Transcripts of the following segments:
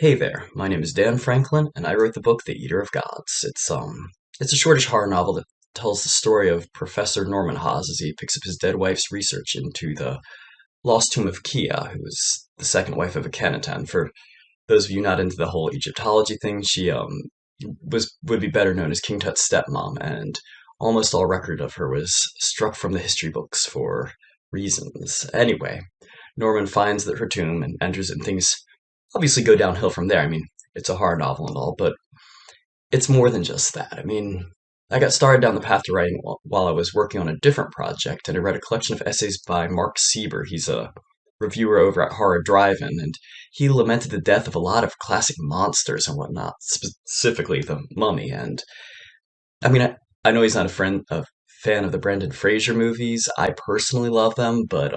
Hey there, my name is Dan Franklin, and I wrote the book The Eater of Gods. It's a shortish horror novel that tells the story of Professor Norman Haas as he picks up his dead wife's research into the lost tomb of Kia, who was the second wife of Akhenaten. For those of you not into the whole Egyptology thing, she would be better known as King Tut's stepmom, and almost all record of her was struck from the history books for reasons. Anyway, Norman finds that her tomb and enters it, and things obviously go downhill from there. I mean, it's a horror novel and all, but it's more than just that. I mean, I got started down the path to writing while I was working on a different project, and I read a collection of essays by Mark Sieber. He's a reviewer over at Horror Drive-In, and he lamented the death of a lot of classic monsters and whatnot, specifically the Mummy. And I mean, I know he's not a fan of the Brendan Fraser movies. I personally love them, but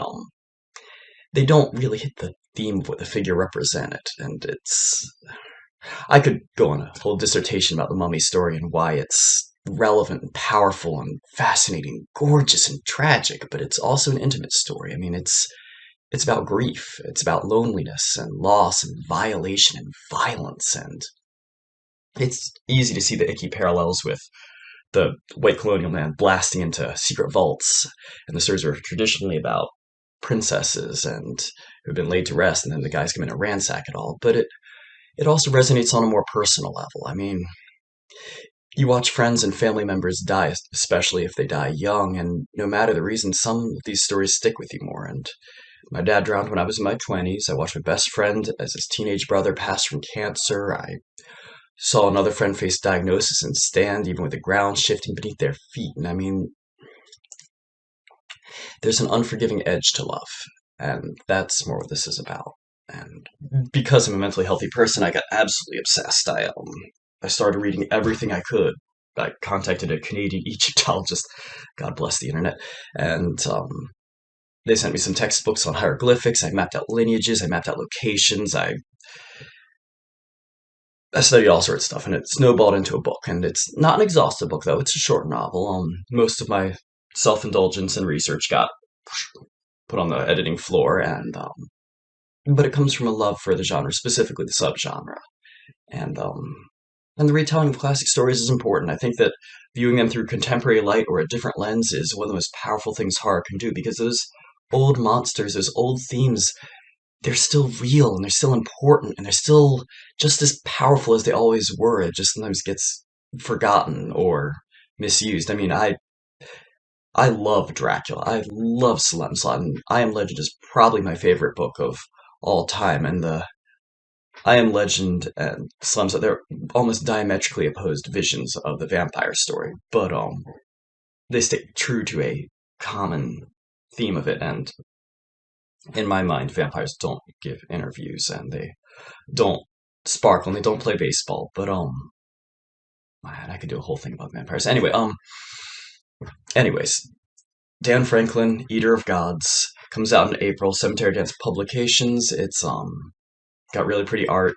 they don't really hit the theme of what the figure represented, and it's I could go on a whole dissertation about the Mummy story and why it's relevant and powerful and fascinating, gorgeous and tragic, but it's also an intimate story. I mean, it's about grief, it's about loneliness and loss and violation and violence, and it's easy to see the icky parallels with the white colonial man blasting into secret vaults, and the stories are traditionally about princesses and who've been laid to rest, and then the guys come in and ransack it all. But it also resonates on a more personal level. I mean, you watch friends and family members die, especially if they die young, and no matter the reason, some of these stories stick with you more. And my dad drowned when I was in my 20s. I watched my best friend as his teenage brother pass from cancer. I saw another friend face diagnosis and stand even with the ground shifting beneath their feet. And I mean, there's an unforgiving edge to love, and that's more what this is about. And because I'm a mentally healthy person, I got absolutely obsessed. I started reading everything I could. I contacted a Canadian Egyptologist, God bless the internet, and they sent me some textbooks on hieroglyphics. I mapped out lineages. I mapped out locations. I studied all sorts of stuff, and it snowballed into a book. And it's not an exhaustive book, though. It's a short novel. Most of my self-indulgence and research got put on the editing floor, and but it comes from a love for the genre, specifically the subgenre, and and the retelling of classic stories is important. I think that viewing them through contemporary light or a different lens is one of the most powerful things horror can do, because those old monsters, those old themes, they're still real and they're still important and they're still just as powerful as they always were. It just sometimes gets forgotten or misused. I mean, I love Dracula. I love Salem Slot, and I Am Legend is probably my favorite book of all time. And the I Am Legend and Salem Slot, they're almost diametrically opposed visions of the vampire story, but they stay true to a common theme of it. And in my mind, vampires don't give interviews and they don't sparkle and they don't play baseball. But man, I could do a whole thing about vampires. Anyways, Dan Franklin, Eater of Gods, comes out in April. Cemetery Dance Publications. It's got really pretty art.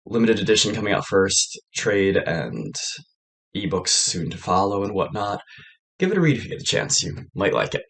Limited edition coming out first. Trade and ebooks soon to follow and whatnot. Give it a read if you get a chance. You might like it.